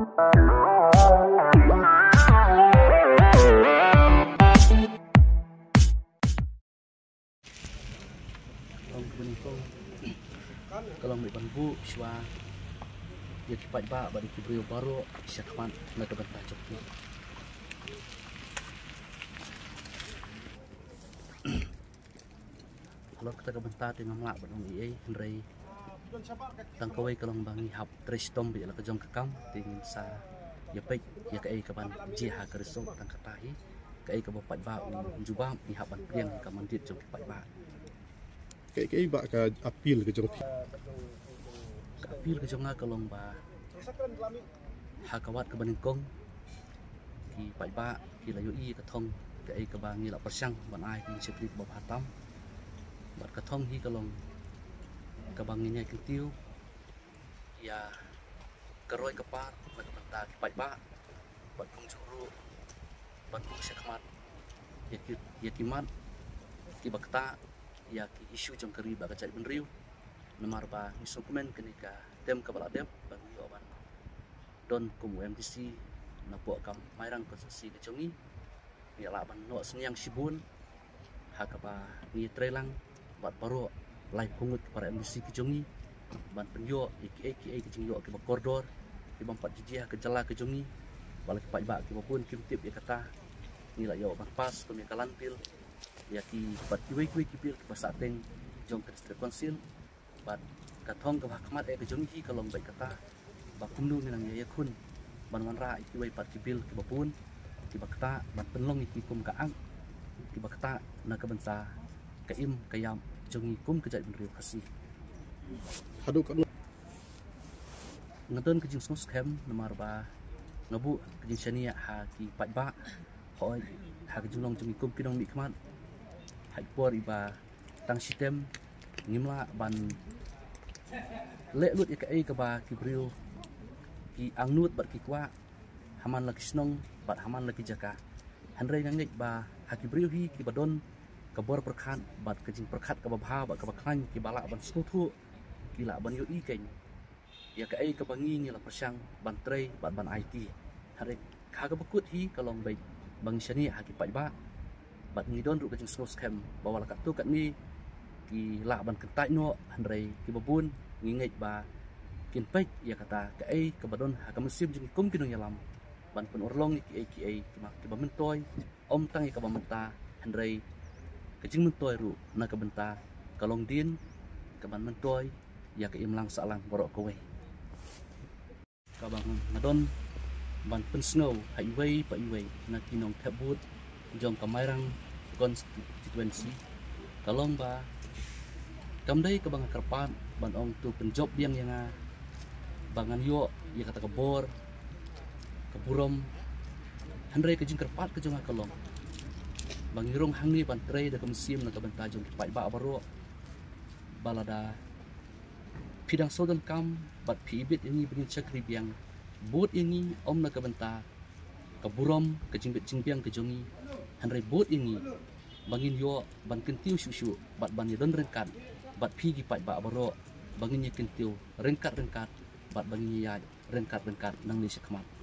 Kalau may bambu siwa ya kipat ba bari kibrio baro syakman na kabanta chokki kalau kita kabanta ting ngamla badong iei henrei tang kawai kalong bangi hap tristom bi la kajong kakam ting sa ya pek ya kai kaban jiha kerso tang katahi kai kabopat ba jubam ni hapan priang kamandit jong kipat ba Kayak ba ka apil ke jong apil ke jong kalong ba hakawat ke baningkong ki pai ba ki layu i ka thong ka ai ka ba ngi la persang ban ai ki seplit ba hatam bat ka thong hi kalong ka bang ngi ki tiu ya karoi ka par ba ka ta ki pai ba bat kong juru bat kong sekmat ya ki mat ki bakta ya ki isu jong kari ba ka cari benriu nomor ba instrumen kenika tem ka bala dem bang yo ban don kum MDC na po kam mairang konstruksi ke jongi ya la ban no senyang sibun ha ka ba ni trelang bat baro lai pungut para MDC ke jongi ban penyo iki ke jingyo ke ba koridor ki bang pat jijia ke jala ke jongi balik pa ba ki pun kim tip ya kata ni la yo ban pas tum ya kalantil ya ki bat ki wei ki pil ki pasateng jong ke district council bat katong ke hakmat ke jongi kalong baik kata ba kumnu nang ya kun ban manra iki wei pat ki bil ki bapun ki bakta ban penlong iki kum ka ang ki bakta na ka bensa ka im kayam jongi kum ke jai benriu khasi hadu kan ngadon ke jing scam nomor ba ngabu ke jing shania ha ki pat ba hoi ha ke junglong jongi kum kinong mi khmat hai por iba tang sistem ngimla ban le lut ya ka ai ka ba ki brio ki angnut bat ki kwa haman laki snong bat haman laki jaka hanrei ngangai ba haki brio hi ki badon kabor perkhan bat kajing perkhat ka babha ba ka bakhan ki bala ban suthu ki la ban yo i keng ya ka ai ka bangi ni la persang ban trei bat ban IT hanrei ka bakut hi kalong bai bang shani haki pai ba bat ngidon ru kajing scam bawala ka tu kat ni ki la ban kentai no hanrei ki babun ngingai ba kin pek ya kata ka ai ka badon ha ka mesim jing kum kinong yalam ban pun orlong ki ai ki ba mentoy om tang ka ba menta hanrei ka jing mentoy ru na ka benta kalong din ka ban mentoy ya ka imlang salang borok kowe ka bang ngadon ban pun snow highway pa iway na kinong tabut jong kamairang constituency kalong ba kamdai ka bang karpan ban ong tu penjob yang bangan yo ya kata kebor keburom handrai ke jing kerpat ke jonga kalong bangirong hangi ban trei da kamsim na kabanta jong pai ba baro balada pidang sodan kam bat pibit ini begin chakri biang bot ini om na kabanta keburom ke jingbit jingbiang ke jongi handrai bot ini bangin yo ban kentiu susu bat ban yadon rengkat bat pigi pai ba baro bangin ye kentiu rengkat bat bangin ya rengkat nang ni sekmat